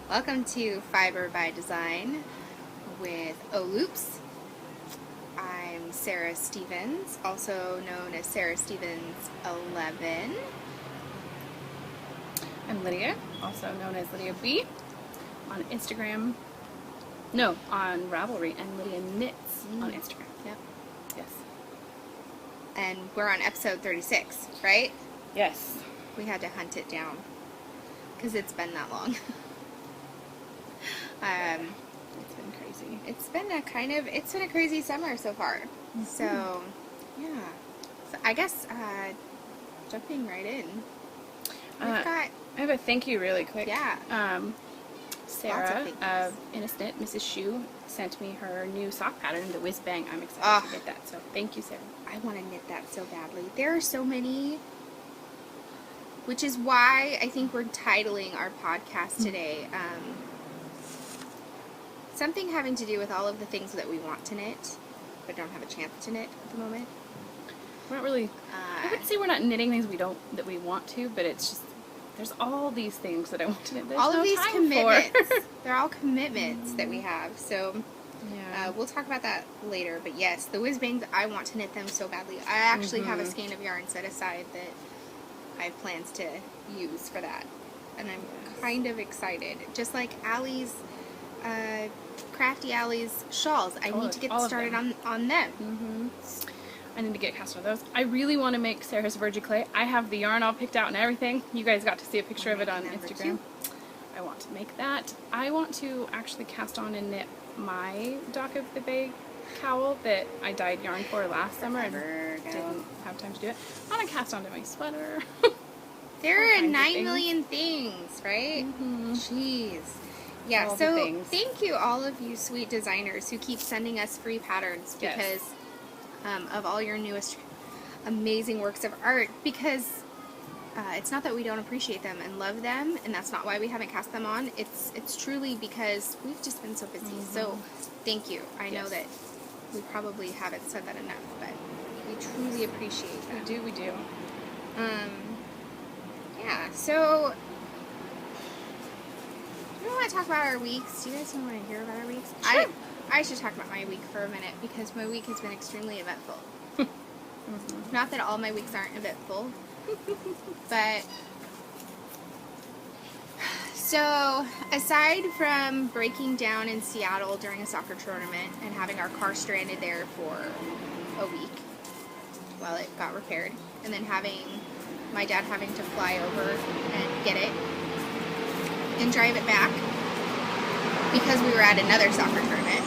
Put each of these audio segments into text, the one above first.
Welcome to Fiber by Design with Ohloops. I'm Sarah Stevens, also known as Sarah Stevens 11. I'm Lydia, also known as Lydia B. on Instagram. No, on Ravelry, and Lydia Knits on Instagram. Yep. Yes. And we're on episode 36, right? Yes. We had to hunt it down because it's been that long. It's been crazy. It's been a crazy summer so far. Mm-hmm. So, yeah. So I guess jumping right in. I have a thank you really quick. Yeah. Sarah of Innocent, Mrs. Shu, sent me her new sock pattern, the Whiz Bang. I'm excited to get that. So thank you, Sarah. I want to knit that so badly. There are so many, which is why I think we're titling our podcast today. Something having to do with all of the things that we want to knit, but don't have a chance to knit at the moment. We're not really. I wouldn't say we're not knitting things that we want to, but it's just there's all these things that I want to knit. There's all of these commitments. For. They're all commitments that we have. So yeah, we'll talk about that later. But yes, the Whiz Bangs, I want to knit them so badly. I actually have a skein of yarn set aside that I have plans to use for that, and I'm kind of excited. Just like Allie's. Crafty Allie's shawls. I need to get started on them. Mm-hmm. I need to get cast on those. I really want to make Sarah's Virgin Clay. I have the yarn all picked out and everything. You guys got to see a picture of it on Instagram. I want to make that. I want to actually cast on and knit my Dock of the Bay cowl that I dyed yarn for last summer and didn't have time to do it. I want to cast onto my sweater. There are 9 million things, right? Mm-hmm. Jeez. Yeah, so thank you all of you sweet designers who keep sending us free patterns because of all your newest amazing works of art, because it's not that we don't appreciate them and love them, and that's not why we haven't cast them on. It's truly because we've just been so busy. So thank you. I know that we probably haven't said that enough, but we truly appreciate that. We do. Yeah, so do you want to talk about our weeks? Do you guys want to hear about our weeks? Sure. I should talk about my week for a minute because my week has been extremely eventful. Not that all my weeks aren't eventful, but so aside from breaking down in Seattle during a soccer tournament and having our car stranded there for a week while it got repaired, and then having my dad having to fly over and get it and drive it back because we were at another soccer tournament.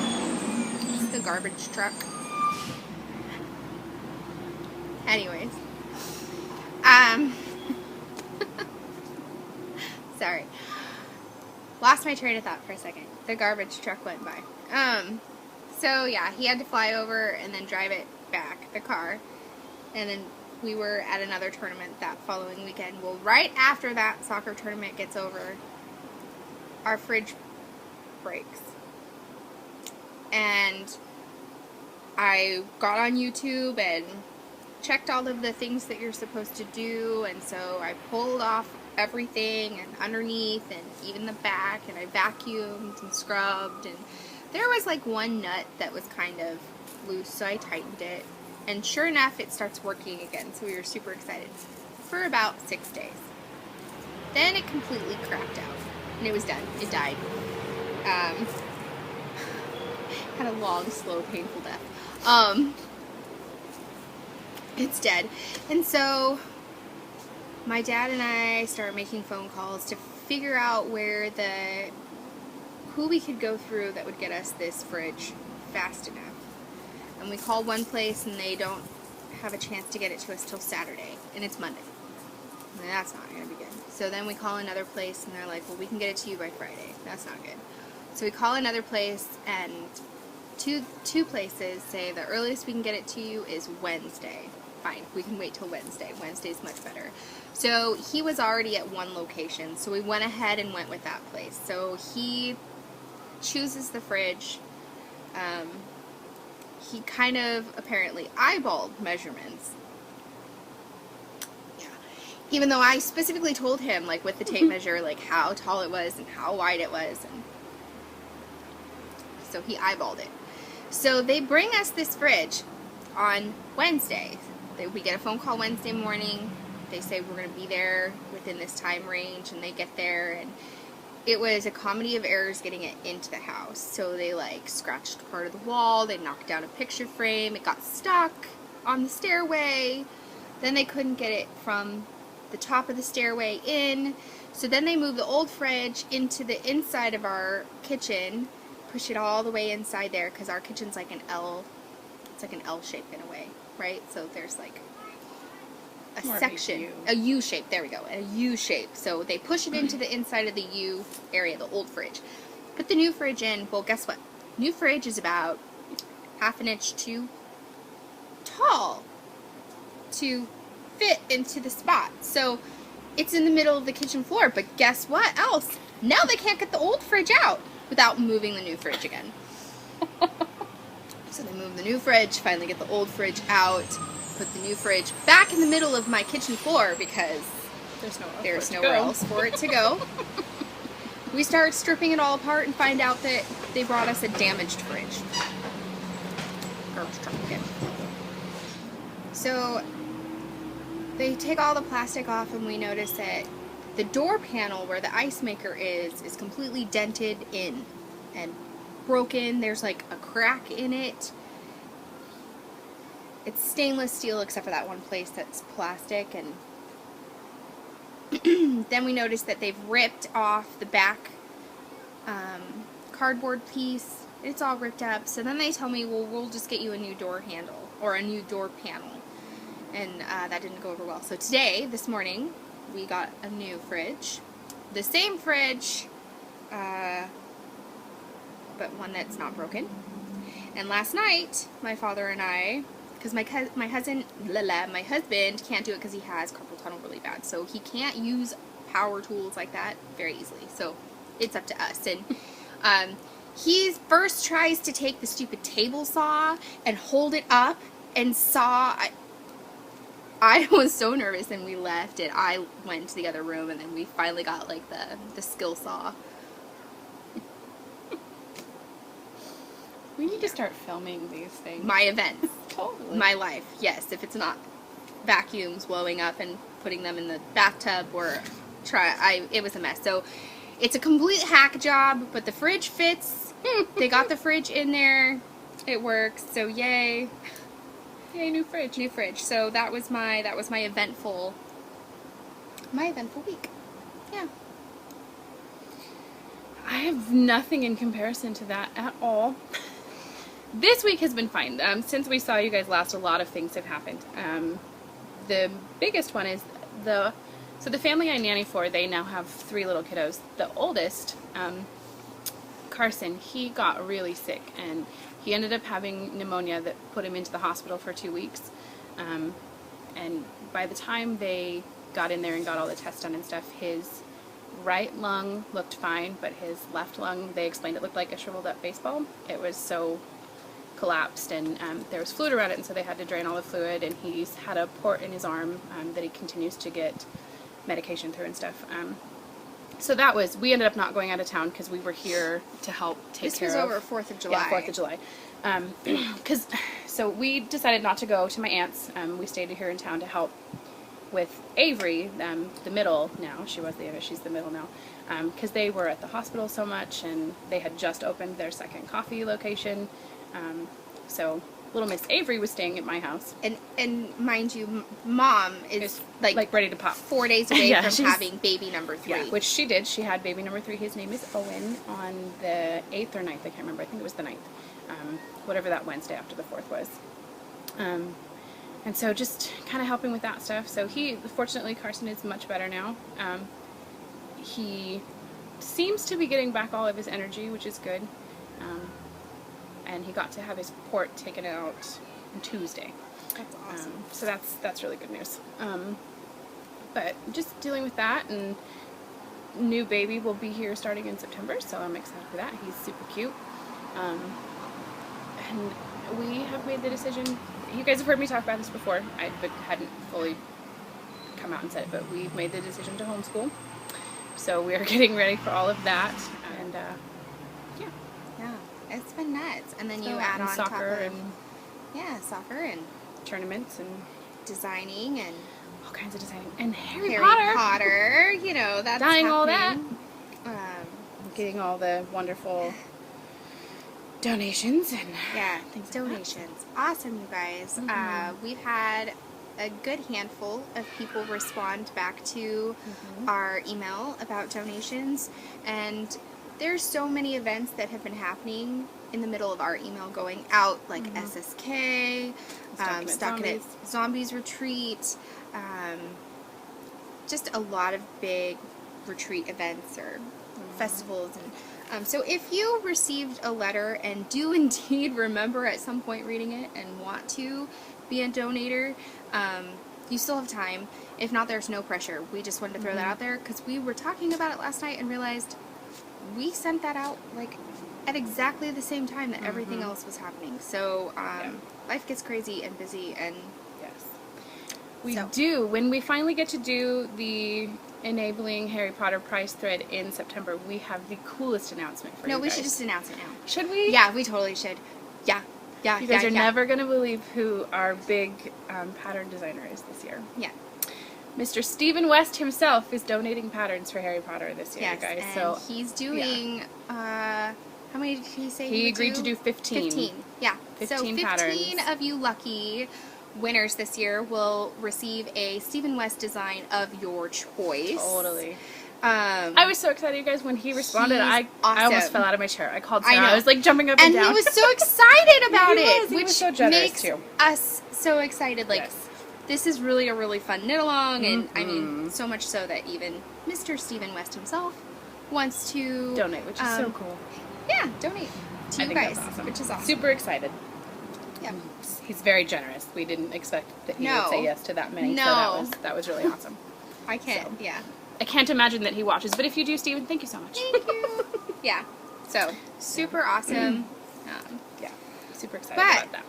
The garbage truck. Anyways. Sorry. Lost my train of thought for a second. The garbage truck went by. So yeah, he had to fly over and then drive it back, the car. And then we were at another tournament that following weekend. Well, right after that soccer tournament gets over, our fridge breaks. And I got on YouTube and checked all of the things that you're supposed to do, and so I pulled off everything and underneath and even the back, and I vacuumed and scrubbed, and there was like one nut that was kind of loose, so I tightened it, and sure enough it starts working again, so we were super excited for about 6 days. Then it completely crapped out. And it was done. It died. Had a long, slow, painful death. It's dead. And so my dad and I started making phone calls to figure out who we could go through that would get us this fridge fast enough. And we called one place and they don't have a chance to get it to us till Saturday, and it's Monday. And that's not going to be good. So then we call another place and they're like, well, we can get it to you by Friday. That's not good. So we call another place, and two places say the earliest we can get it to you is Wednesday. Fine, we can wait till Wednesday. Wednesday's much better. So he was already at one location, so we went ahead and went with that place. So he chooses the fridge. He kind of apparently eyeballed measurements. Yeah. Even though I specifically told him, like, with the tape measure, like, how tall it was and how wide it was. And so he eyeballed it. So they bring us this fridge on Wednesday. We get a phone call Wednesday morning. They say we're going to be there within this time range, and they get there, and it was a comedy of errors getting it into the house. So they, like, scratched part of the wall, they knocked down a picture frame, it got stuck on the stairway, then they couldn't get it from the top of the stairway in, so then they moved the old fridge into the inside of our kitchen, push it all the way inside there, because our kitchen's like an L, it's like an L shape in a way, right? So there's like a More section, a U shape, there we go, a U shape. So they push it into the inside of the U area, the old fridge. Put the new fridge in. Well, guess what? New fridge is about half an inch too tall to fit into the spot. So it's in the middle of the kitchen floor, but guess what else? Now they can't get the old fridge out without moving the new fridge again. So they move the new fridge, finally get the old fridge out, put the new fridge back in the middle of my kitchen floor because there's nowhere else for it to go. We start stripping it all apart and find out that they brought us a damaged fridge. Garbage truck again. So they take all the plastic off, and we notice that the door panel where the ice maker is completely dented in and broken. There's like a crack in it. It's stainless steel except for that one place that's plastic, and then we noticed that they've ripped off the back cardboard piece. It's all ripped up. So then they tell me, well, we'll just get you a new door handle or a new door panel, and that didn't go over well. So today, this morning, we got a new fridge, the same fridge, but one that's not broken. And last night, my father and I, because my husband can't do it because he has carpal tunnel really bad, so he can't use power tools like that very easily. So it's up to us. And he first tries to take the stupid table saw and hold it up and saw. I was so nervous, and we left, and I went to the other room, and then we finally got like the skill saw. We need to start filming these things. My events. Totally. My life, yes. If it's not vacuums blowing up and putting them in the bathtub, or it was a mess. So it's a complete hack job, but the fridge fits. They got the fridge in there. It works. So yay. Yay, new fridge. New fridge. So that was my eventful week. Yeah. I have nothing in comparison to that at all. This week has been fine. Since we saw you guys last, a lot of things have happened. The biggest one is the family I nanny for, they now have 3 little kiddos. The oldest, Carson, he got really sick, and he ended up having pneumonia that put him into the hospital for 2 weeks. And by the time they got in there and got all the tests done and stuff, his right lung looked fine, but his left lung, they explained it looked like a shriveled up baseball. It was so collapsed, and there was fluid around it, and so they had to drain all the fluid, and he's had a port in his arm that he continues to get medication through and stuff. So that was, we ended up not going out of town because we were here to help take care of. This was over 4th of July. Yeah, 4th of July. So we decided not to go to my aunt's. We stayed here in town to help with Avery, the middle now. She was the youngest, she's the middle now. Because they were at the hospital so much, and they had just opened their second coffee location. So little Miss Avery was staying at my house. And mind you, Mom is like ready to pop. 4 days away Yeah, from having baby number 3. Yeah, which she did. She had baby number 3. His name is Owen on the 8th or 9th. I can't remember. I think it was the 9th. Whatever that Wednesday after the 4th was. And so just kind of helping with that stuff. So fortunately, Carson is much better now. He seems to be getting back all of his energy, which is good. And he got to have his port taken out on Tuesday. That's awesome. So that's really good news. But just dealing with that, and new baby will be here starting in September, so I'm excited for that. He's super cute. And we have made the decision. You guys have heard me talk about this before. I hadn't fully come out and said it, but we've made the decision to homeschool. So we are getting ready for all of that, and yeah. Yeah, it's been nuts. And then you So, add and on soccer top of, and soccer and tournaments and designing and all kinds of designing and Harry Potter. Potter. You know, that's Dying all that. happening. Getting all the wonderful donations and Yeah, things like donations. Awesome, you guys. We've had a good handful of people respond back to our email about donations, and there's so many events that have been happening in the middle of our email going out, like SSK, Stuck in It Zombies Retreat, just a lot of big retreat events or festivals. And so if you received a letter and do indeed remember at some point reading it and want to be a donator, you still have time. If not, there's no pressure. We just wanted to throw that out there because we were talking about it last night and realized we sent that out like at exactly the same time that everything else was happening. So life gets crazy and busy, and yes, we do. When we finally get to do the enabling Harry Potter prize thread in September, we have the coolest announcement for you guys. No, we should just announce it now. Should we? Yeah, we totally should. Yeah. You guys are never going to believe who our big pattern designer is this year. Yeah. Mr. Stephen West himself is donating patterns for Harry Potter this year, guys. And so he's doing, how many did he say he agreed to do 15. 15, yeah. 15 so 15 patterns. of you lucky winners this year will receive a Stephen West design of your choice. Totally. I was so excited, you guys, when he responded. I almost fell out of my chair. I called Sarah. I was like jumping up and down. And he was so excited about it, He which was so generous makes too. us so excited. Like, this is really a really fun knit along, and I mean, so much so that even Mr. Stephen West himself wants to donate, which is so cool. Yeah, donate to you guys, awesome. which is awesome. Super excited. Yeah. He's very generous. We didn't expect that he would say yes to that many. No. So that was really awesome. I can't. Yeah. I can't imagine that he watches, but if you do, Stephen, thank you so much. Thank you. Yeah. So super awesome. Yeah. Super excited about that.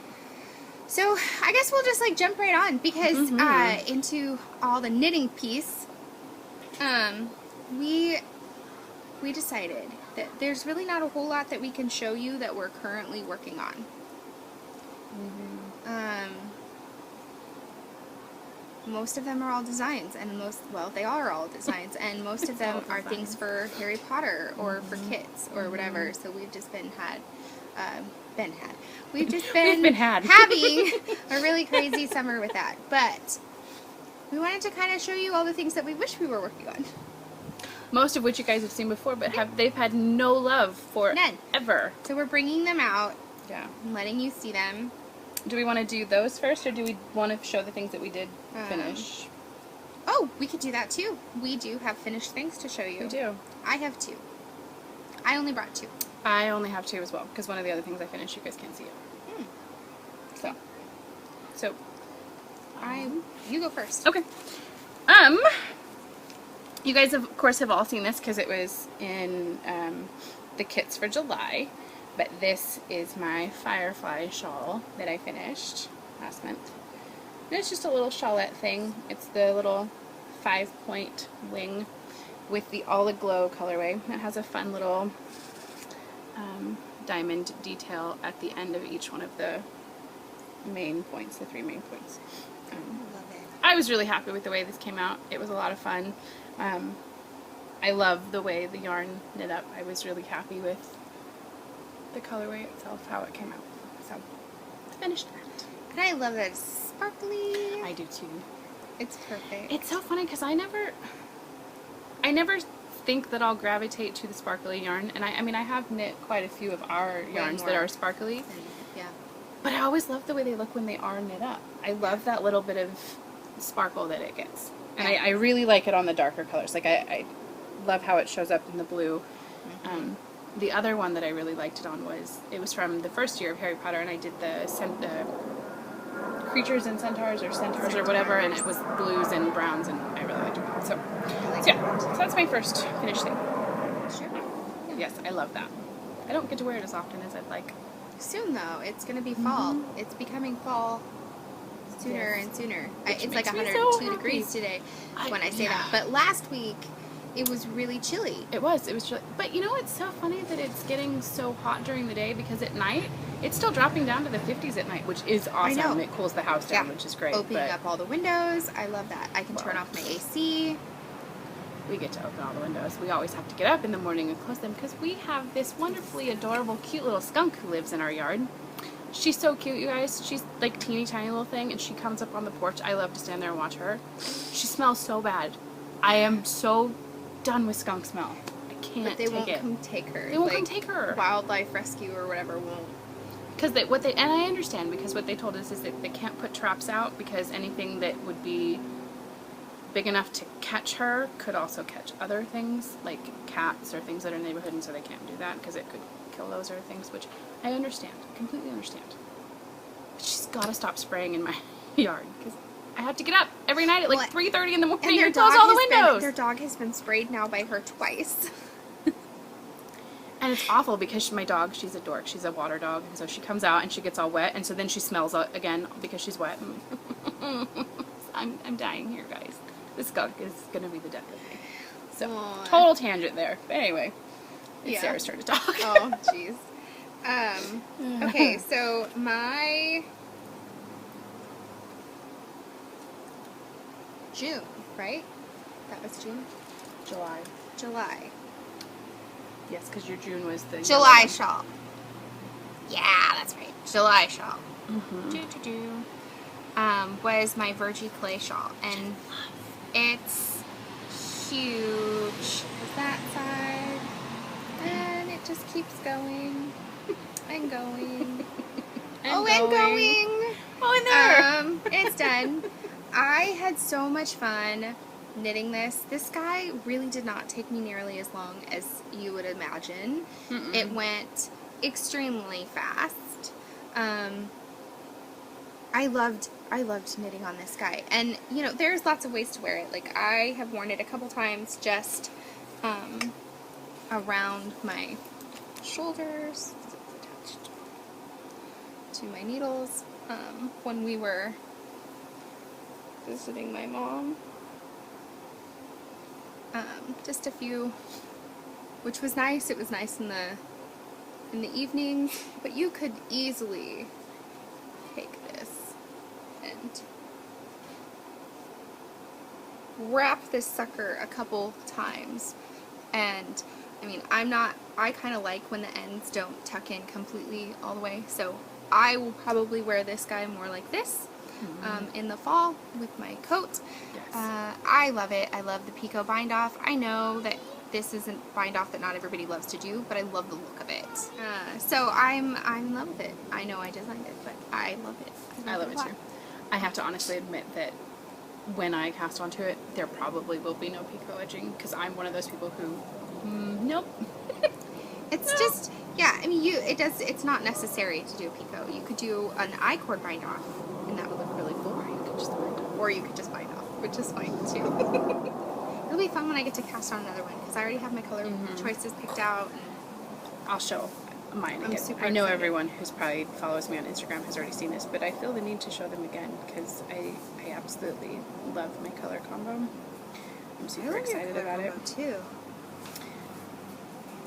So I guess we'll just like jump right on because into all the knitting piece. We decided that there's really not a whole lot that we can show you that we're currently working on. Most of them are all designs, and they are all designs, and most of them are things for Harry Potter or for kids or whatever. So we've just we've just been having a really crazy summer with that. But we wanted to kind of show you all the things that we wish we were working on. Most of which you guys have seen before, but they've had no love for ever. So we're bringing them out. Yeah. And letting you see them. Do we want to do those first, or do we want to show the things that we did finish? Oh, we could do that too. We do have finished things to show you. We do. I have 2. I only brought 2. I only have 2 as well, because one of the other things I finished, you guys can't see it. So. You go first. Okay. You guys, of course, have all seen this because it was in the kits for July. But this is my Firefly shawl that I finished last month. And it's just a little shawlette thing. It's the little 5-point wing with the All Aglow colorway. It has a fun little diamond detail at the end of each one of the main points, the 3 main points. I love it. I was really happy with the way this came out. It was a lot of fun. I love the way the yarn knit up. I was really happy with the colorway itself, how it came out. So finished that. And I love that it's sparkly. I do too. It's perfect. It's so funny because I never think that I'll gravitate to the sparkly yarn, and I mean I have knit quite a few of our yarns that are sparkly. Yeah. But I always love the way they look when they are knit up. I love that little bit of sparkle that it gets. And I really like it on the darker colors. Like I love how it shows up in the blue. The other one that I really liked it on was from the first year of Harry Potter, and I did the creatures and centaurs or whatever, and it was blues and browns, and I really liked it. So that's my first finished thing. Sure. Yeah. Yes, I love that. I don't get to wear it as often as I'd like. Soon though, it's gonna be fall. It's becoming fall sooner and sooner. It's like 102 degrees today when I say that. But last week, it was really chilly. It was chilly. But you know, it's so funny that it's getting so hot during the day because at night, it's still dropping down to the 50s at night, which is awesome. I know. It cools the house down, which is great. Opening up all the windows. I love that. I can turn off my AC. We get to open all the windows. We always have to get up in the morning and close them because we have this wonderfully adorable, cute little skunk who lives in our yard. She's so cute, you guys. She's like teeny tiny little thing, and she comes up on the porch. I love to stand there and watch her. She smells so bad. I am so done with skunk smell. I can't But they won't come take her. They won't come take her. Wildlife rescue or whatever won't. Because and I understand, because what they told us is that they can't put traps out because anything that would be big enough to catch her could also catch other things, like cats or things that are in the neighborhood, and so they can't do that because it could kill those other things, which I understand, completely understand. But she's got to stop spraying in my yard because I have to get up every night at like 3:30 in the morning and close all the windows. Their dog has been sprayed now by her twice. And it's awful because my dog, she's a dork. She's a water dog, and so she comes out and she gets all wet, and so then she smells again because she's wet. I'm dying here, guys. This skunk is going to be the death of me. So, total tangent there. But anyway, it's Sarah's turn to talk. Oh, jeez. Okay, so my June, right? That was June? July. Yes, because your June was the July shawl. Yeah, that's right. July shawl. Was my Virgie Clay shawl, and it's huge. That side, and it just keeps going and going. and going. Oh, in there. It's done. I had so much fun knitting this. This guy really did not take me nearly as long as you would imagine. It went extremely fast. I loved knitting on this guy, and you know, there's lots of ways to wear it. Like, I have worn it a couple times just around my shoulders. It's attached to my needles when we were visiting my mom. Just a few, which was nice. It was nice in the evenings, but you could easily take this and wrap this sucker a couple times. And I mean, I kind of like when the ends don't tuck in completely all the way, so I will probably wear this guy more like this in the fall with my coat. Yes. I love it. I love the picot bind off. I know that this isn't bind off that not everybody loves to do, but I love the look of it. So I'm in love with it. I know I designed it, but I love it. I love it too. I have to honestly admit that when I cast onto it, there probably will be no picot edging because I'm one of those people who, nope. It's just, yeah, I mean, it's not necessary to do a picot. You could do an I-cord bind off, and that would look really cool. Or you could just bind off, which is fine too. It'll be fun when I get to cast on another one because I already have my color choices picked out. And I'll show mine again. Super I know excited. Everyone who's probably follows me on Instagram has already seen this, but I feel the need to show them again because I absolutely love my color combo. I'm super excited about it too.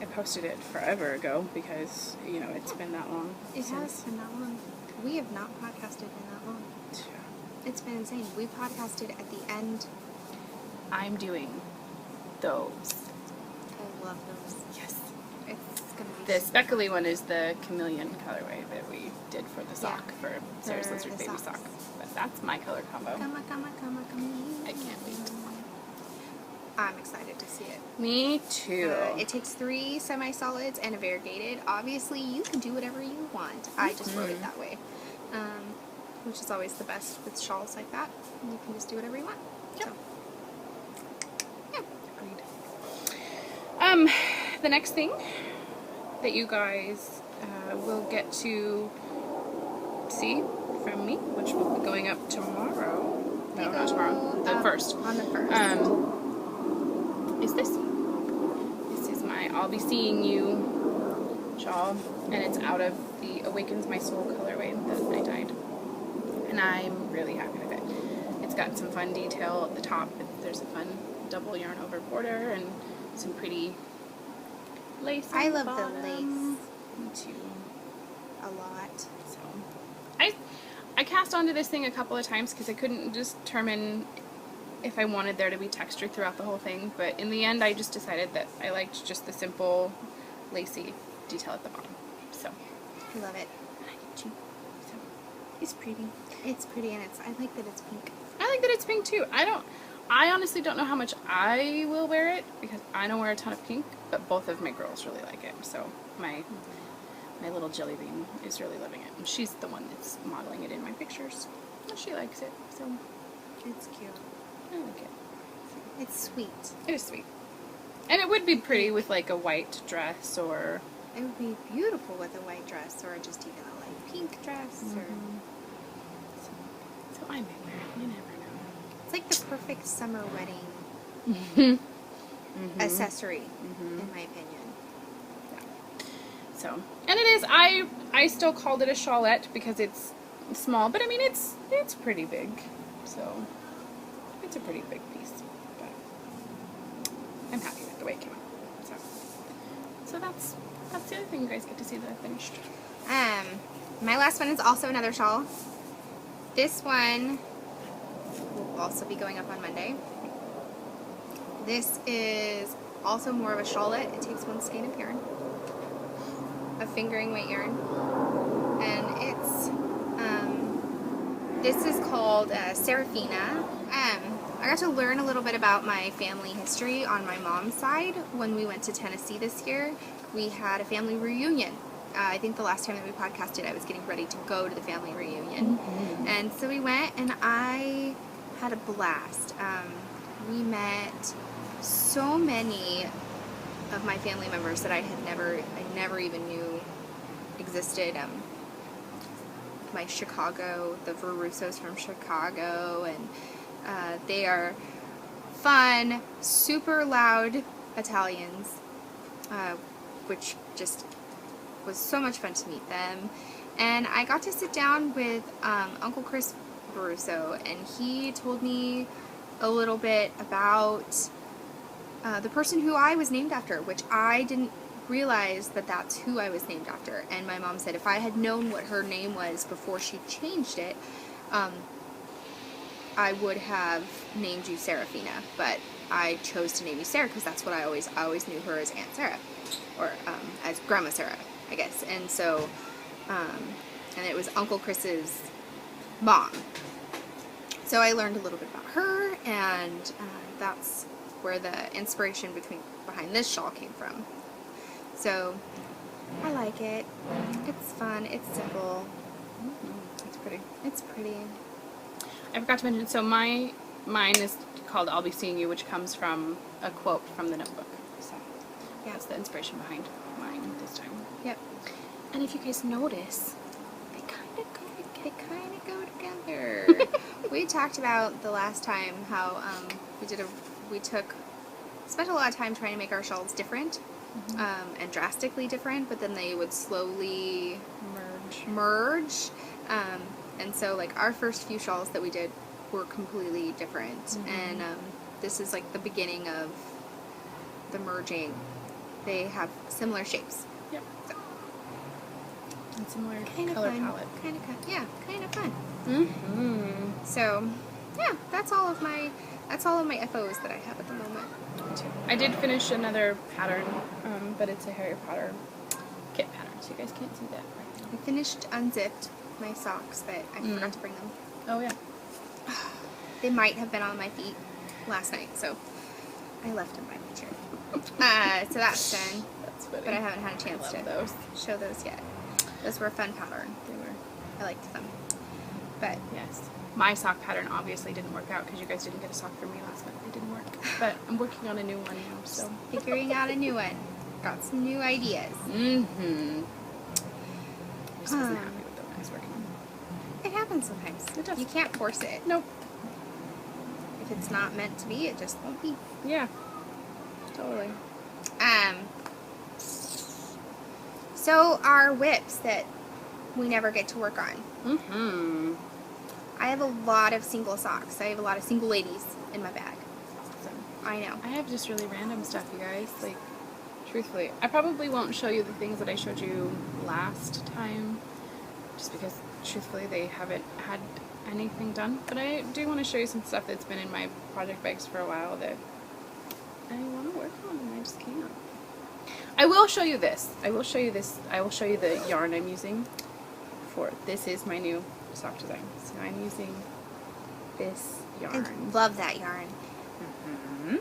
I posted it forever ago because, you know, it's been that long. It has been that long. We have not podcasted in that long. It's been insane. We podcasted at the end. I'm doing those. I love those. Yes. It's going to be The speckly one is the chameleon colorway that we did for the sock, for Sarah's Lizard Baby socks. sock. But that's my color combo. Come on. I can't wait. I'm excited to see it. Me too. It takes 3 semi-solids and a variegated. Obviously, you can do whatever you want. I just wrote it that way, which is always the best with shawls like that. You can just do whatever you want. Yep. So, yeah. Agreed. The next thing that you guys will get to see from me, which will be going up tomorrow. No, not tomorrow. The 1st. On the 1st. Is this. This is my I'll Be Seeing You shawl, and it's out of the Awakens My Soul colorway that I dyed. And I'm really happy with it. It's got some fun detail at the top. There's a fun double yarn over border and some pretty lace. I love bottom. the lace. Me too. A lot. So I cast onto this thing a couple of times because I couldn't just determine if I wanted there to be texture throughout the whole thing, but in the end I just decided that I liked just the simple lacy detail at the bottom. So I love it. I get you. So it's pretty. It's pretty, and I like that it's pink. I like that it's pink too. I honestly don't know how much I will wear it because I don't wear a ton of pink, but both of my girls really like it. So my little jelly bean is really loving it. And she's the one that's modeling it in my pictures. She likes it, so It's cute. I like it. It's sweet. It is sweet. And it would be pretty with like a white dress or... It would be beautiful with a white dress or just even a light pink dress. Or So I may wear it. You never know. it's like the perfect summer wedding accessory, in my opinion. So, and it is, I still called it a shawlette because it's small, but I mean it's pretty big. So, it's a pretty big piece. But I'm happy with the way it came out. So that's the other thing you guys get to see that I finished. My last one is also another shawl. This one will also be going up on Monday. This is also more of a shawlette. It takes 1 skein of yarn, a fingering weight yarn, and it's this is called Serafina. I got to learn a little bit about my family history on my mom's side. When we went to Tennessee this year, we had a family reunion. I think the last time that we podcasted, I was getting ready to go to the family reunion. And so we went, and I had a blast. We met so many of my family members that I never even knew existed. My Chicago, the Verussos from Chicago, and they are fun, super loud Italians, which just was so much fun to meet them. And I got to sit down with Uncle Chris Verusso, and he told me a little bit about the person who I was named after, which I didn't realize that that's who I was named after. And my mom said if I had known what her name was before she changed it, I would have named you Serafina, but I chose to name you Sarah because that's what I always knew her as Aunt Sarah, or as Grandma Sarah, I guess. And so, and it was Uncle Chris's mom. So I learned a little bit about her, and that's where the inspiration behind this shawl came from. So I like it. It's fun. It's simple. It's pretty. It's pretty. I forgot to mention, so mine is called I'll Be Seeing You, which comes from a quote from the Notebook. So Yeah. that's the inspiration behind mine this time. Yep. And if you guys notice, They kind of go together. We talked about the last time how we spent a lot of time trying to make our shawls different, and drastically different, but then they would slowly merge. And so like our first few shawls that we did were completely different, and this is like the beginning of the merging. They have similar shapes. Yep. So. And similar Kind of color fun. palette. Kind of fun. Mm-hmm. So, yeah, that's all of my FOs that I have at the moment. I did finish another pattern, but it's a Harry Potter kit pattern, so you guys can't see that right now. I finished unzipped my socks, but I forgot to bring them. Oh yeah. They might have been on my feet last night, so I left them by my chair. So that's done. That's funny. But I haven't had a chance to show those yet. Those were a fun pattern. They were. I liked them. But Yes. My sock pattern obviously didn't work out because you guys didn't get a sock from me last month. It didn't work. But I'm working on a new one now, so. figuring out a new one. Got some new ideas. Mm-hmm. I just wasn't happy with the one I was working on. It happens sometimes. It does. You can't force it. Nope. If it's not meant to be, it just won't be. Yeah. Totally. So our whips that we never get to work on. Mm-hmm. I have a lot of single socks. I have a lot of single ladies in my bag. So, I know. I have just really random stuff, you guys. Like, truthfully, I probably won't show you the things that I showed you last time, just because, truthfully, they haven't had anything done. But I do want to show you some stuff that's been in my project bags for a while that I want to work on, and I just can't. I will show you this. I will show you this. I will show you the yarn I'm using for this is my new sock design. So I'm using this yarn. I love that yarn. Mm-hmm.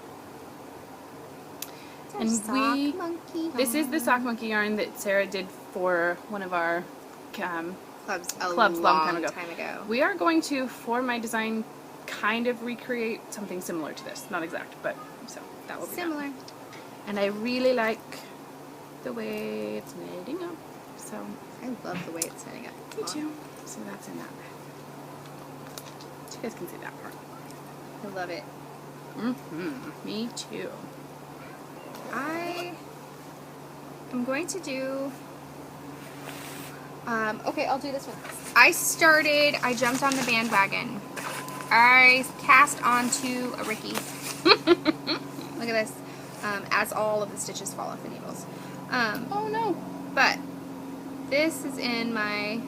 And Sock monkey this is the yarn. sock monkey yarn that Sarah did for one of our clubs a long long time ago. We are going to, for my design, kind of recreate something similar to this. Not exact, but so that will be Similar. that. And I really like the way it's knitting up. So I love the way it's setting up. me too. So that's in that bag. So you guys can see that part. I love it. Mm-hmm. Me too. I am going to do. Okay, I'll do this one. I jumped on the bandwagon. I cast onto a Ricky. Look at this. As all of the stitches fall off the needles. Oh no. But this is in my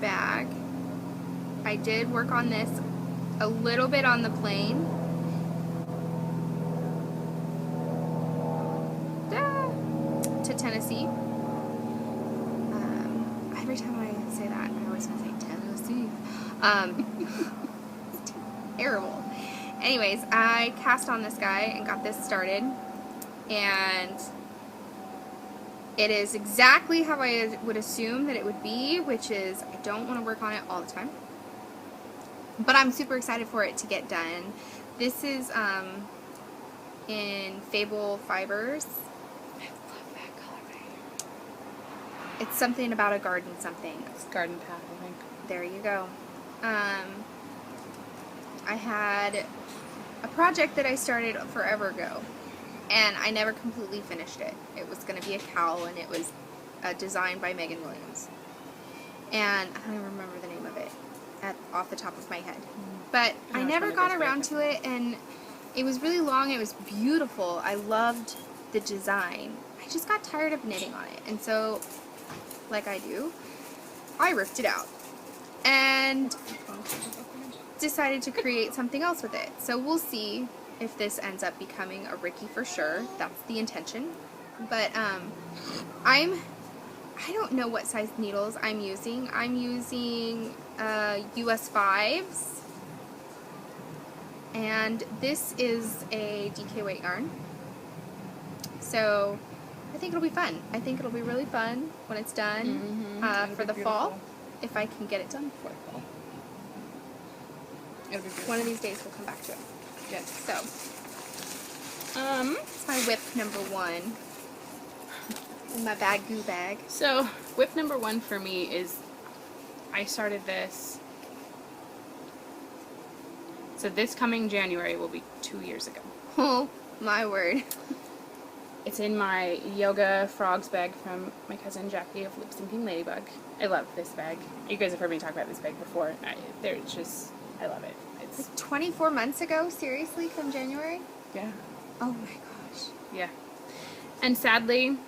bag. I did work on this a little bit on the plane. To Tennessee. Every time I say that, I always want to say Tennessee. It's terrible. Anyways, I cast on this guy and got this started, and it is exactly how I would assume that it would be, which is I don't want to work on it all the time, but I'm super excited for it to get done. This is in Fable Fibers. I love that color. It's something about a garden something. It's garden path, I think. There you go. I had a project that I started forever ago, and I never completely finished it. It was going to be a cowl, and it was designed by Megan Williams. And I don't even remember the name of it off the top of my head. But I never got around to it, and it was really long. It was beautiful. I loved the design. I just got tired of knitting on it. And so, like I do, I ripped it out and decided to create something else with it. So we'll see if this ends up becoming a Ricky for sure. That's the intention. But I don't know what size needles I'm using. I'm using US 5s. And this is a DK weight yarn. So I think it'll be fun. I think it'll be really fun when it's done for the fall, if I can get it done before the fall. It'll be beautiful. One of these days we'll come back to it. Good. So, it's my whip number 1 in my goo bag. So, whip number 1 for me is, I started this, so this coming January will be 2 years ago. Oh, my word. It's in my yoga frogs bag from my cousin Jackie of Lip Syncing Ladybug. I love this bag. You guys have heard me talk about this bag before. I love it. It's Like 24 months ago? Seriously? Come January? yeah, Oh my gosh. yeah. And sadly,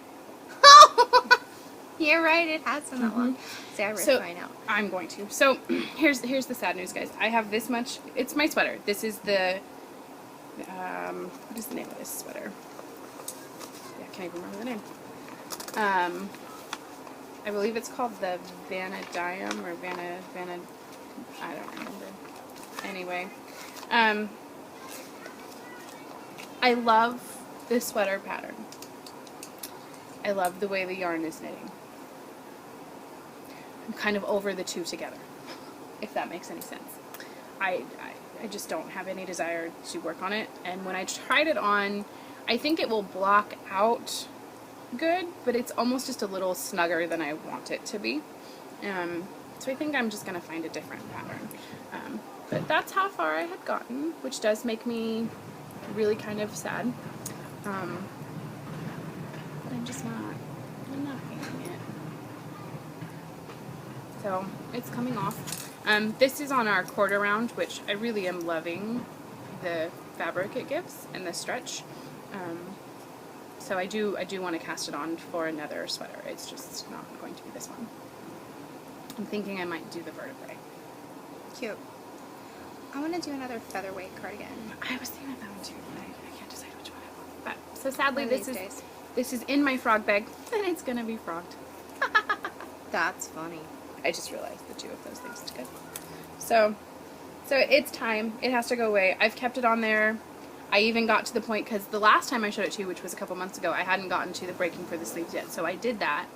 You're right, it has been that long. See, I ripped mine out. I'm going to. So here's the sad news, guys. I have this much. It's my sweater. This is the what is the name of this sweater? Yeah, I can't even remember the name. I believe it's called the Vanadium or Vanna, I don't remember. Anyway, I love this sweater pattern. I love the way the yarn is knitting. I'm kind of over the two together, if that makes any sense. I just don't have any desire to work on it, and when I tried it on, I think it will block out good, but it's almost just a little snugger than I want it to be. So I think I'm just going to find a different pattern. But that's how far I had gotten, which does make me really kind of sad. But I'm just not, I'm not feeling it. So it's coming off. This is on our quarter round, which I really am loving the fabric it gives and the stretch. So I do want to cast it on for another sweater. It's just not going to be this one. I'm thinking I might do the vertebrae. Cute. I want to do another featherweight cardigan. I was thinking of that one too, but I can't decide which one I want. But so sadly, this is in my frog bag, and it's gonna be frogged. That's funny. I just realized the two of those things together. So it's time. It has to go away. I've kept it on there. I even got to the point, because the last time I showed it to you, which was a couple months ago, I hadn't gotten to the breaking for the sleeves yet, so I did that.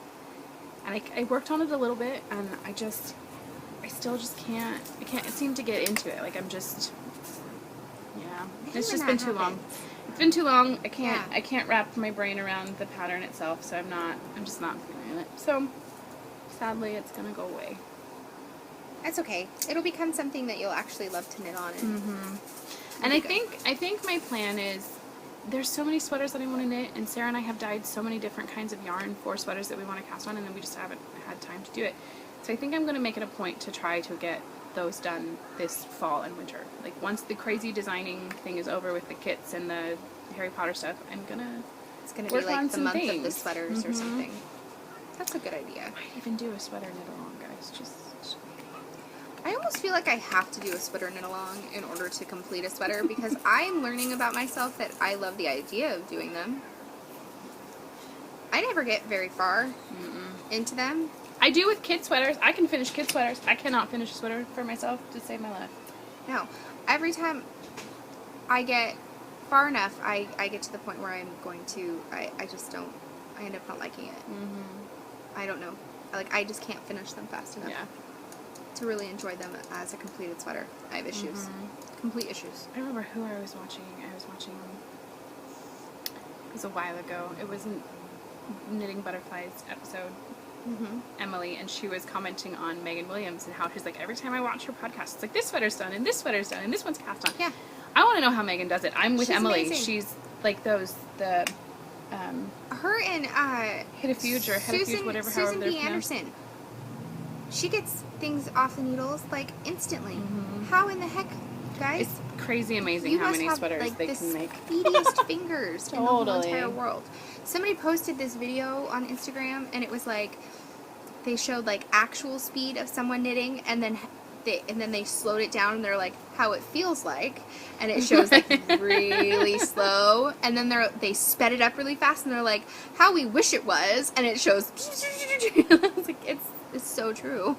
And I worked on it a little bit, and I still just can't seem to get into it. Like, I'm just, yeah, it's just been too long. It's been too long. I can't wrap my brain around the pattern itself, so I'm just not feeling it. So, sadly, it's gonna go away. That's okay. It'll become something that you'll actually love to knit on. And I think my plan is, there's so many sweaters that I want to knit, and Sarah and I have dyed so many different kinds of yarn for sweaters that we want to cast on, and then we just haven't had time to do it. So I think I'm going to make it a point to try to get those done this fall and winter. Like, once the crazy designing thing is over with the kits and the Harry Potter stuff, it's going to be like the month of the sweaters or something. That's a good idea. I might even do a sweater knit along, guys. I almost feel like I have to do a sweater knit along in order to complete a sweater, because I'm learning about myself that I love the idea of doing them. I never get very far into them. I do with kid sweaters. I can finish kid sweaters. I cannot finish a sweater for myself to save my life. No. Every time I get far enough, I get to the point where I'm going to, I just don't, I end up not liking it. I don't know. I just can't finish them fast enough. Yeah. To really enjoy them as a completed sweater. I have issues. Complete issues. I remember who I was watching. It was a while ago. It was Knitting Butterflies episode. Emily, and she was commenting on Megan Williams and how she's like, every time I watch her podcast, it's like, this sweater's done, and this sweater's done, and this one's cast on. Yeah. I want to know how Megan does it. I'm with She's Emily. amazing. She's like her and Hitafuge or Hitafuge, whatever, Susan however B. they're pronounced. Anderson. She gets things off the needles like instantly. How in the heck, guys? It's crazy amazing You how must many have, sweaters like, they the can make. speediest fingers in the whole Totally. entire world. Somebody posted this video on Instagram, and it was like they showed like actual speed of someone knitting, and then they slowed it down, and they're like how it feels like, and it shows like really slow, and then they sped it up really fast, and they're like how we wish it was, and it shows. It's like it's so true.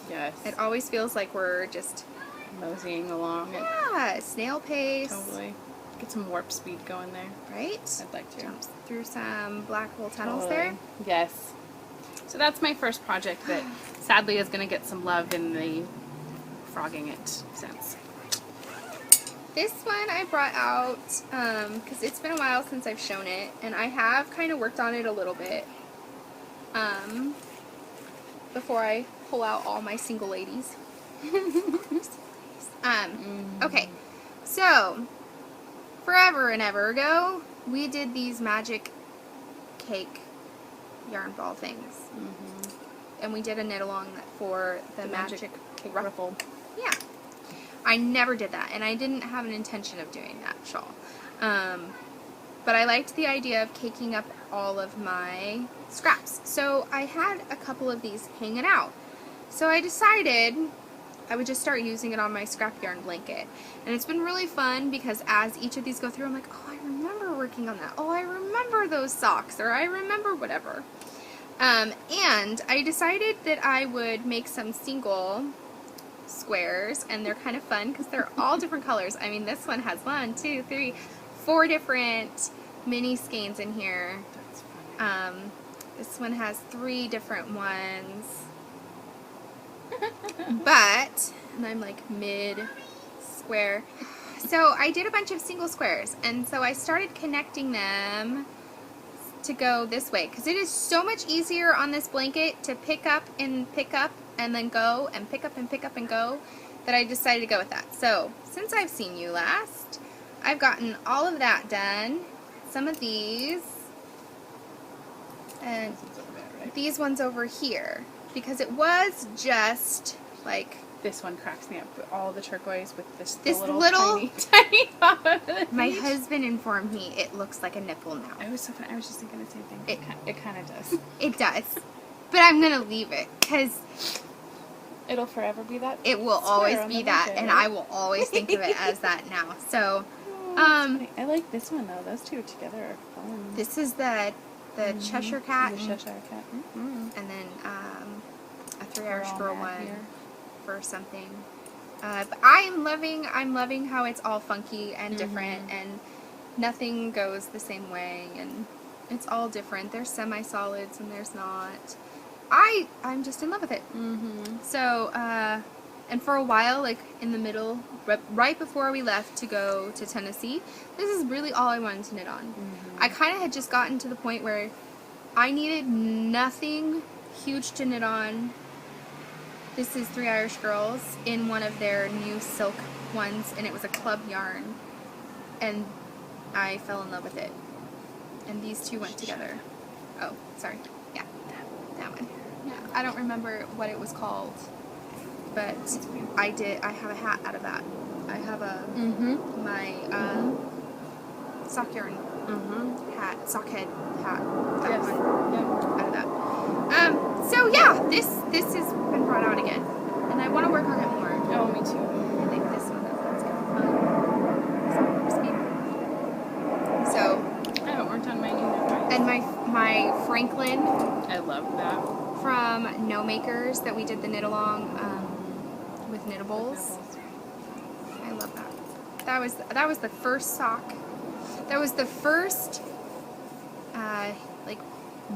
Yes. It always feels like we're just moseying along. Yeah, snail pace. Totally. Get some warp speed going there. Right? I'd like to. Jumps through some black hole tunnels Totally. there. Yes. So that's my first project that sadly is going to get some love in the frogging it sense. This one I brought out because it's been a while since I've shown it, and I have kind of worked on it a little bit before I pull out all my single ladies. Okay, so forever and ever ago, we did these magic cake yarn ball things. And we did a knit along for the magic cake ruffle. Yeah. I never did that, and I didn't have an intention of doing that shawl. But I liked the idea of caking up all of my scraps. So I had a couple of these hanging out. So I decided I would just start using it on my scrap yarn blanket. And it's been really fun because as each of these go through, I'm like, oh, I remember working on that. Oh, I remember those socks, or I remember whatever. And I decided that I would make some single squares, and they're kind of fun because they're all different colors. I mean, this one has 1, 2, 3, 4 different mini skeins in here. That's funny. This one has 3 different ones. But, and I'm like mid-square. So I did a bunch of single squares, and so I started connecting them to go this way, because it is so much easier on this blanket to pick up and then go, and pick up and pick up and go, that I decided to go with that. So, since I've seen you last, I've gotten all of that done. Some of these, and these ones over here, because it was just like... This one cracks me up with all the turquoise with this little tiny pop of the My peach. husband informed me it looks like a nipple now. It was so fun. I was just thinking the same thing. It kind of does. It does. But I'm going to leave it, because It'll forever be that. it will square always on be the that, blanket, and right? I will always think of it as that now. So, Oh, that's funny. I like this one though. Those two together are fun. this is the Cheshire Cat, The Cheshire Cat. Mm-hmm. and then a 3 Irish Girl one Here. for something. But I'm loving how it's all funky and different, and nothing goes the same way, and it's all different. There's semi-solids and there's not. I'm just in love with it. So, and for a while, like in the middle, right before we left to go to Tennessee, this is really all I wanted to knit on. I kind of had just gotten to the point where I needed nothing huge to knit on. This is 3 Irish Girls in one of their new silk ones, and it was a club yarn, and I fell in love with it. And these two went together. Oh, sorry. Yeah, that one. Yeah, I don't remember what it was called, but I have a hat out of that. I have a my sock yarn hat, sock head hat. That one. Yep. Out of that. So yeah, this has been brought out again, and I want to work on it more. Oh, me too. I think this one that's kind of fun. So I haven't worked on mine either. and my Franklin I love that. from No Makers that we did the knit along with Knittables. I love that. That was the first sock. That was the first like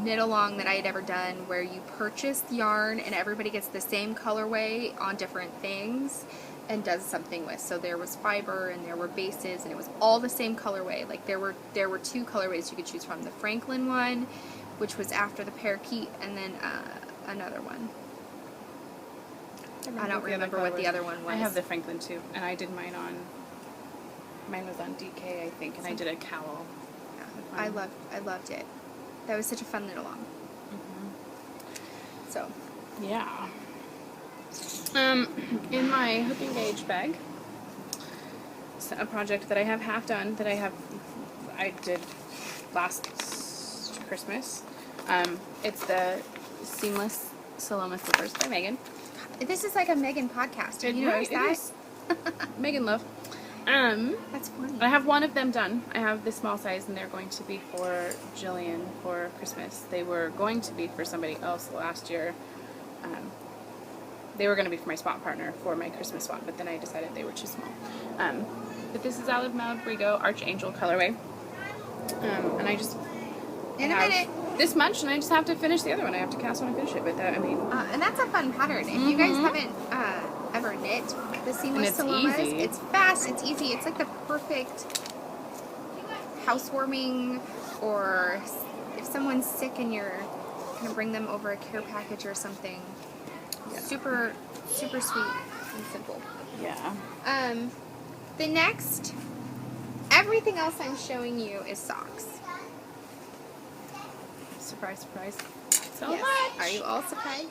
knit along that I had ever done, where you purchase yarn and everybody gets the same colorway on different things and does something with. So there was fiber and there were bases, and it was all the same colorway. Like there were 2 colorways you could choose from: the Franklin one, which was after the parakeet, and then another one. I don't remember what the other one was. I have the Franklin too, and I did mine was on DK, I think, and I did a cowl. Yeah, I loved it. That was such a fun knit along. So, Yeah. In my hook and gauge bag, it's a project that I have half done that I did last Christmas. It's the Seamless Saloma Slippers by Megan. this is like a Megan podcast. Have you noticed that? Megan Love. That's funny. I have one of them done. I have the small size, and they're going to be for Jillian for Christmas. They were going to be for somebody else last year. They were going to be for my swap partner for my Christmas swap, but then I decided they were too small. But this is Olive Malbrigo Archangel colorway. And I just In a have minute. this much, and I just have to finish the other one. I have to cast on and finish it, but that, I mean... And that's a fun pattern. If you guys haven't ever knit the seamless Salomas, easy. it's fast, it's easy, it's like the perfect housewarming, or if someone's sick and you're going to bring them over a care package or something. Yeah. Super, super sweet and simple. Yeah. The next, everything else I'm showing you is socks. Surprise, surprise. So Yes. much! Are you all surprised?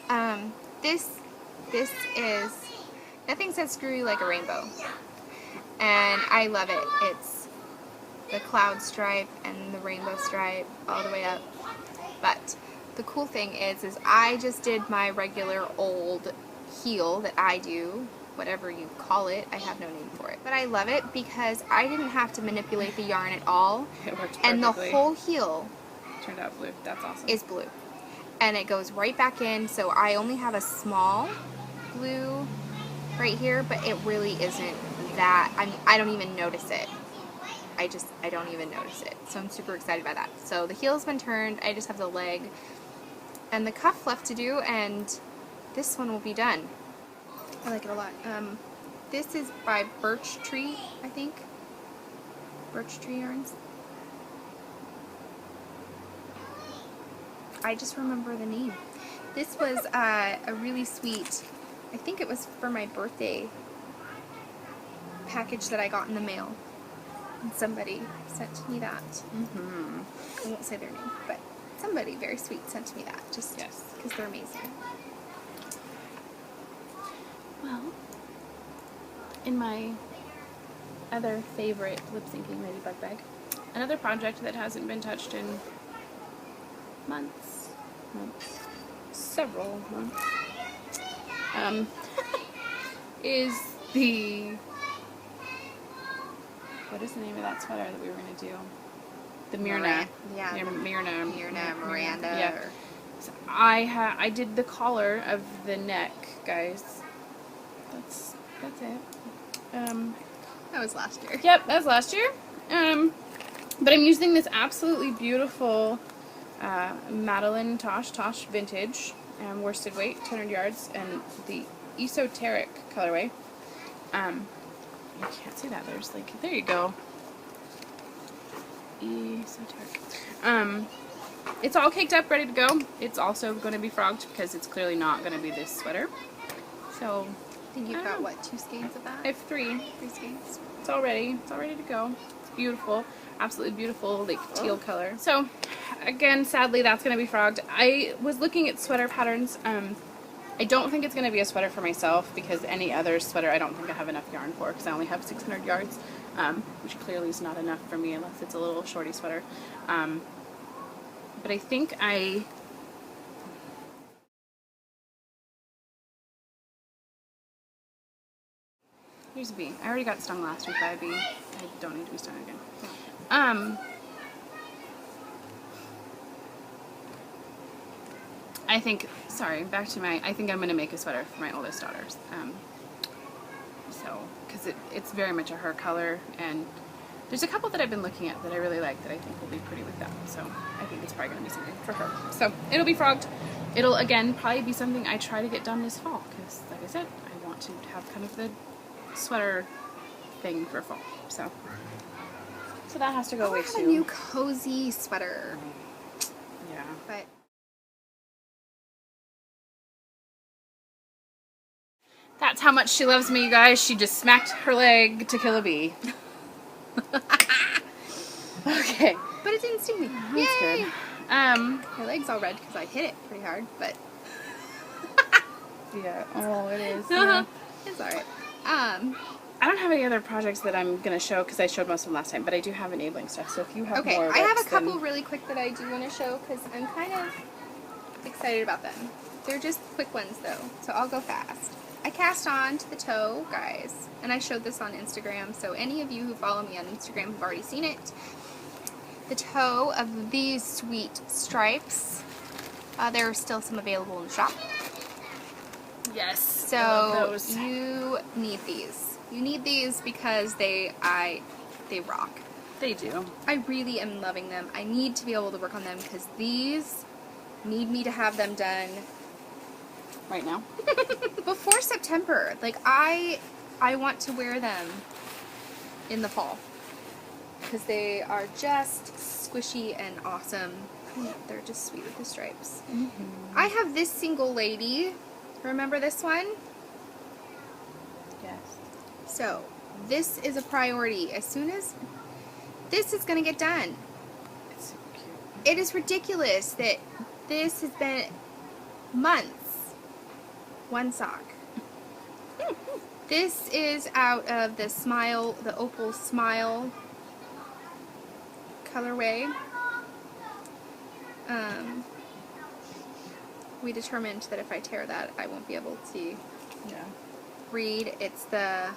This is, nothing says screw you like a rainbow. And I love it. It's the cloud stripe and the rainbow stripe all the way up. But the cool thing is I just did my regular old heel that I do, whatever you call it. I have no name for it. But I love it because I didn't have to manipulate the yarn at all. It worked perfectly. And the whole heel turned out blue. That's awesome. is blue. and it goes right back in, so I only have a small blue right here, but it really isn't that, I don't even notice it. I don't even notice it. So I'm super excited by that. So the heel's been turned, I just have the leg and the cuff left to do, and this one will be done. I like it a lot. This is by Birch Tree, I think. Birch Tree Yarns. I just remember the name. This was a really sweet, I think it was for my birthday package that I got in the mail. And somebody sent me that. I won't say their name, but somebody very sweet sent me that, just because they're amazing. Well, in my other favorite lip syncing ladybug bag, another project that hasn't been touched in months, several months, is the, what is the name of that sweater that we were going to do? The Mirna. Miranda. Yeah. So I did the collar of the neck, guys. That's it. That was last year. Yep, that was last year. But I'm using this absolutely beautiful Madeline Tosh Vintage worsted weight, 200 yards, and the esoteric colorway. You can't see that. There's like, there you go. Esoteric. It's all caked up, ready to go. It's also going to be frogged because it's clearly not going to be this sweater. So I think you've got, what, 2 skeins of that? I have 3. 3 skeins. It's all ready. It's all ready to go. It's beautiful. Absolutely beautiful, like teal color. So, again, sadly, that's going to be frogged. I was looking at sweater patterns. I don't think it's going to be a sweater for myself because any other sweater I don't think I have enough yarn for because I only have 600 yards, which clearly is not enough for me unless it's a little shorty sweater. But I think here's a bee. I already got stung last week by a bee. I don't need to be stung again. I think, sorry, back to I think I'm going to make a sweater for my oldest daughters. Because it's very much a her color, and there's a couple that I've been looking at that I really like that I think will be pretty with them. So I think it's probably going to be something for her. So it'll be frogged. It'll, again, probably be something I try to get done this fall because, like I said, I want to have kind of the sweater thing for fall. So that has to go away too. A new cozy sweater. Yeah. But that's how much she loves me, you guys. She just smacked her leg to kill a bee. Okay. But it didn't sting me. That's Yay! good. My leg's all red because I hit it pretty hard, but yeah. Oh, it is. It's alright. I don't have any other projects that I'm going to show because I showed most of them last time, but I do have enabling stuff, so if you have more I have a whips, couple then really quick that I do want to show because I'm kind of excited about them. They're just quick ones though, so I'll go fast. I cast on to the toe, guys, and I showed this on Instagram, so any of you who follow me on Instagram have already seen it. The toe of these sweet stripes. There are still some available in the shop. yes. So you need these. You need these because they rock. They do. I really am loving them. I need to be able to work on them because these need me to have them done Right now? before September. Like I want to wear them in the fall because they are just squishy and awesome. They're just sweet with the stripes. I have this single lady. Remember this one? Yes. So this is a priority. As soon as this is going to get done. It's super cute. It is ridiculous that this has been months. One sock. This is out of the Smile, the Opal Smile colorway. We determined that if I tear that, I won't be able to read. It's the...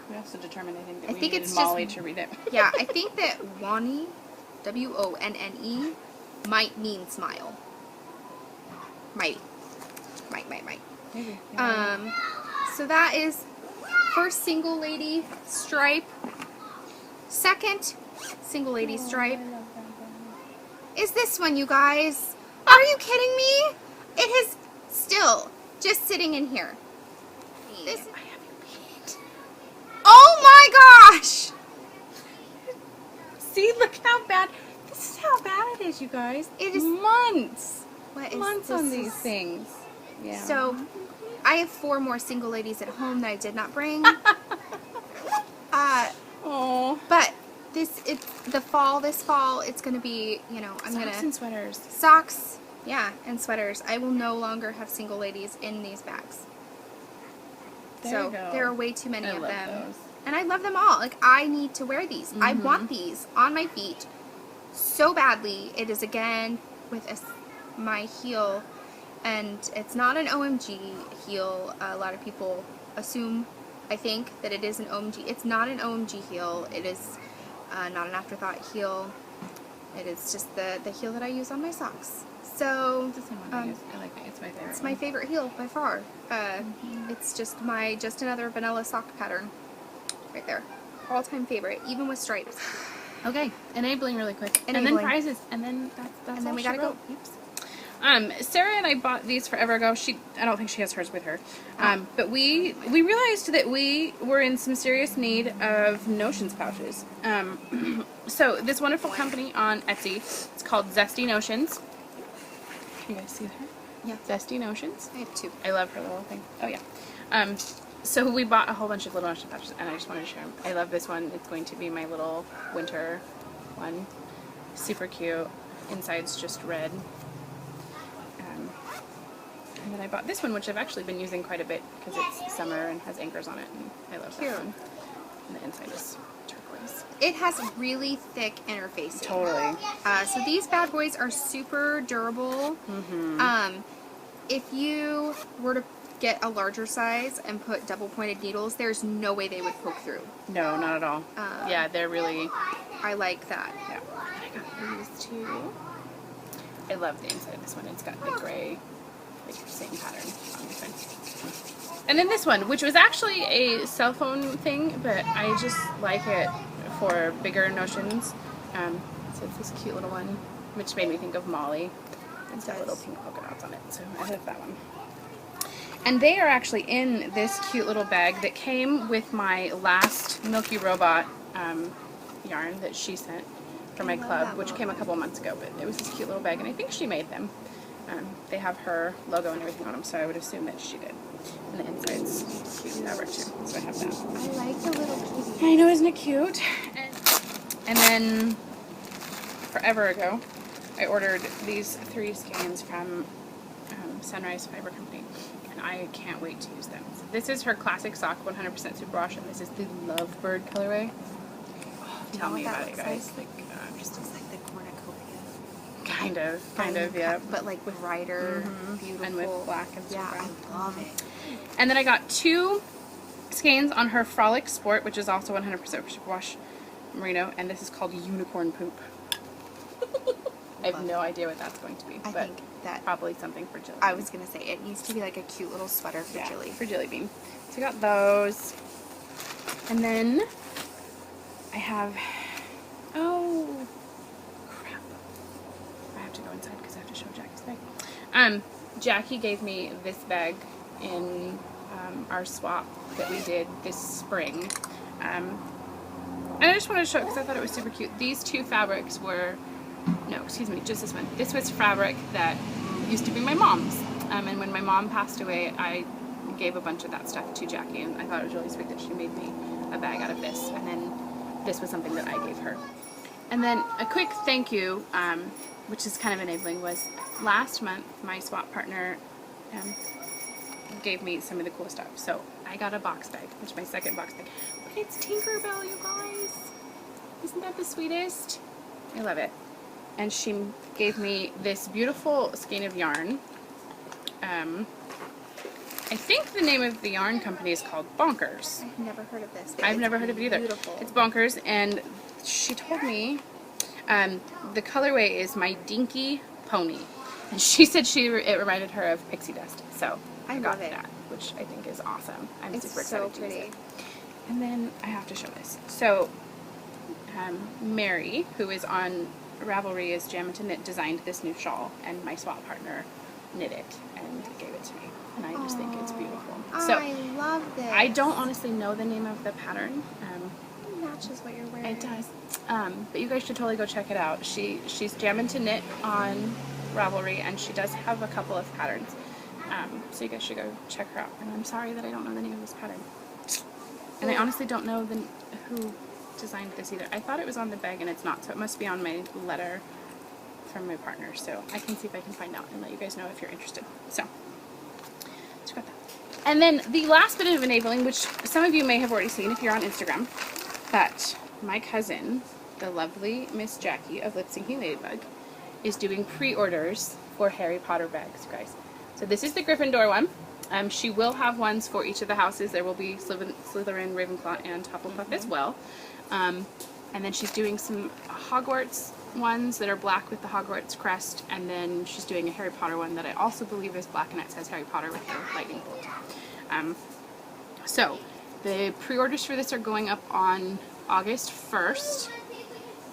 We also determined, I think, that I we think needed it's Molly just- to read it. Yeah, I think that Wonne, W-O-N-N-E, might mean smile. Might. Maybe. So that is first single lady stripe. Second single lady stripe is this one, you guys. Are you kidding me? It is still just sitting in here. This. I have your paint. Oh my gosh! See, look how bad. This is how bad it is, you guys. It is months. What is Months this on these is- things. Yeah. So, I have 4 more single ladies at home that I did not bring. Oh. But it's this fall, it's going to be, you know, I'm going Socks to... and sweaters. Socks, yeah, and sweaters. I will no longer have single ladies in these bags. There you go. There are way too many I of love them. those. And I love them all. Like, I need to wear these. I want these on my feet so badly. It is, again, with my heel, and it's not an OMG heel. A lot of people assume, I think, that it is an OMG. It's not an OMG heel. It is not an afterthought heel. It is just the heel that I use on my socks. So, It's the same one I use. I like it. It's my favorite. it's my favorite heel by far. It's just another vanilla sock pattern. Right there. All-time favorite, even with stripes. Okay, enabling really quick. And Enabling. then prizes. And then that's And all then we she gotta go. wrote. Oops. Sarah and I bought these forever ago. I don't think she has hers with her. But we realized that we were in some serious need of Notions pouches. So this wonderful company on Etsy, it's called Zesty Notions. Can you guys see her? Yeah. Zesty Notions. I have 2. I love her little thing. Oh yeah. So we bought a whole bunch of little Notion pouches, and I just wanted to share them. I love this one. It's going to be my little winter one. Super cute. Inside's just red. And then I bought this one, which I've actually been using quite a bit because it's summer and has anchors on it, and I love Cute. that one. And the inside is turquoise. It has really thick interfacing. Totally. So these bad boys are super durable. If you were to get a larger size and put double pointed needles, there's no way they would poke through. No, not at all. Yeah, they're really... I like that. Yeah. And I got these two. I love the inside of this one. It's got the gray, like, same pattern on this one. And then this one, which was actually a cell phone thing, but I just like it for bigger notions. So it's this cute little one, which made me think of Molly. It's got little pink polka dots on it, so I love that one. And they are actually in this cute little bag that came with my last Milky Robot yarn that she sent for my club, which came a couple months ago, but it was this cute little bag, and I think she made them. They have her logo and everything on them, so I would assume that she did. And the inside's cute fabric too, so I have that. I like the little kitty. I know, isn't it cute? And then, forever ago, I ordered these 3 skeins from Sunrise Fiber Company, and I can't wait to use them. So this is her classic sock, 100% superwash, and this is the Lovebird colorway. Oh, tell me about it, guys. Like, Just looks like the cornucopia. Kind of, yeah. But like brighter, beautiful. And with black and Yeah, brown. I love it. And then I got 2 skeins on her Frolic Sport, which is also 100% superwash merino, and this is called Unicorn Poop. I have no idea what that's going to be, I but think that probably something for Jilly. I was gonna say it needs to be like a cute little sweater for Jilly. For Jilly Bean. So I got those. And then I have, oh crap, I have to go inside because I have to show Jackie's bag. Jackie gave me this bag in our swap that we did this spring. And I just wanted to show it because I thought it was super cute. These 2 fabrics were, no, excuse me, just this one. This was fabric that used to be my mom's. And when my mom passed away, I gave a bunch of that stuff to Jackie, and I thought it was really sweet that she made me a bag out of this. And then this was something that I gave her. And then a quick thank you, which is kind of enabling, was last month my swap partner gave me some of the cool stuff. So I got a box bag, which is my second box bag. But it's Tinkerbell, you guys. Isn't that the sweetest? I love it. And she gave me this beautiful skein of yarn. I think the name of the yarn company is called Bonkers. I've never heard of this. But I've it's never heard of it either. Beautiful. It's Bonkers, and she told me the colorway is my Dinky Pony. And she said it reminded her of pixie dust. So I got love it. that, which I think is awesome. I'm It's super so excited to use pretty. it. And then I have to show this. So Mary, who is on Ravelry as Jam to Knit, designed this new shawl, and my swap partner knit it and gave it to me. And I just think it's beautiful. So I love this. I don't honestly know the name of the pattern. It matches what you're wearing. It does. But you guys should totally go check it out. She's Jammin' to Knit on Ravelry, and she does have a couple of patterns. So you guys should go check her out. And I'm sorry that I don't know the name of this pattern. And I honestly don't know who designed this either. I thought it was on the bag, and it's not, so it must be on my letter from my partner. So I can see if I can find out and let you guys know if you're interested. So let's got that. And then the last bit of enabling, which some of you may have already seen if you're on Instagram, but my cousin, the lovely Miss Jackie of Lip Syncing Ladybug, is doing pre-orders for Harry Potter bags, guys. So this is the Gryffindor one. She will have ones for each of the houses. There will be Slytherin, Ravenclaw, and Hufflepuff as well. And then she's doing some Hogwarts ones that are black with the Hogwarts crest, and then she's doing a Harry Potter one that I also believe is black, and it says Harry Potter with the lightning bolt. So the pre-orders for this are going up on August 1st,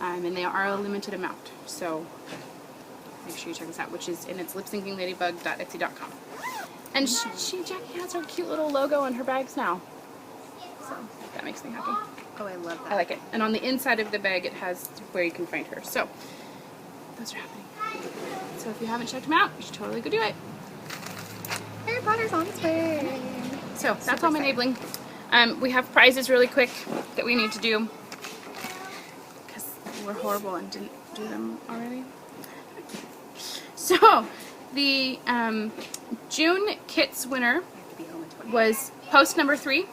and they are a limited amount. So make sure you check this out, which is in its lipsyncingladybug.etsy.com. And Jackie has her cute little logo on her bags now. So that makes me happy. Oh, I love that. I like it. And on the inside of the bag, it has where you can find her. So those are happening. So if you haven't checked them out, you should totally go do it. Harry Potter's on its way. So that's all my enabling. We have prizes really quick that we need to do because we're horrible and didn't do them already. So the June Kits winner was post number 3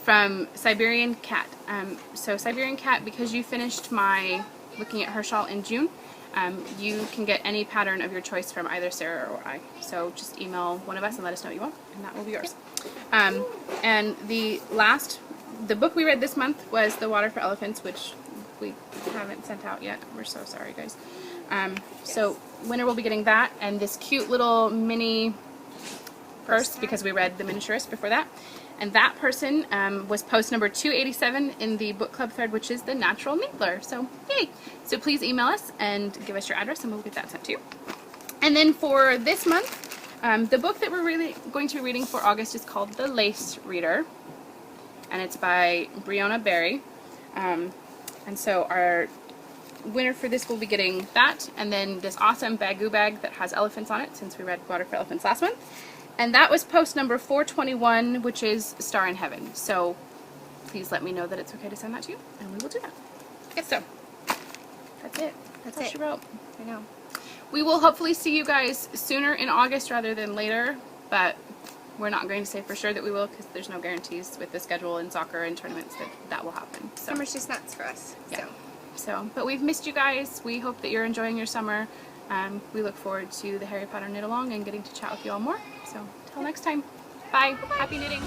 from Siberian Cat. So Siberian Cat, because you finished my looking at her shawl in June, you can get any pattern of your choice from either Sarah or I. So just email one of us and let us know what you want, and that will be yours. And the book we read this month was The Water for Elephants, which we haven't sent out yet. We're so sorry, guys. So winner will be getting that, and this cute little mini purse, because we read The Miniaturist before that. And that person was post number 287 in the book club thread, which is the Natural Needler. So, yay! So please email us and give us your address, and we'll get that sent to you. And then for this month, the book that we're really going to be reading for August is called The Lace Reader, and it's by Breonna Berry. And so our winner for this will be getting that, and then this awesome Bagoo bag that has elephants on it, since we read Water for Elephants last month. And that was post number 421, which is Star in Heaven. So please let me know that it's okay to send that to you, and we will do that. Yes, so that's it. That's all she wrote. I know. We will hopefully see you guys sooner in August rather than later, but we're not going to say for sure that we will, because there's no guarantees with the schedule and soccer and tournaments that will happen. So. Summer's just nuts for us. Yeah. So, but we've missed you guys. We hope that you're enjoying your summer. We look forward to the Harry Potter knit along and getting to chat with you all more. So, till next time. Bye. Happy knitting.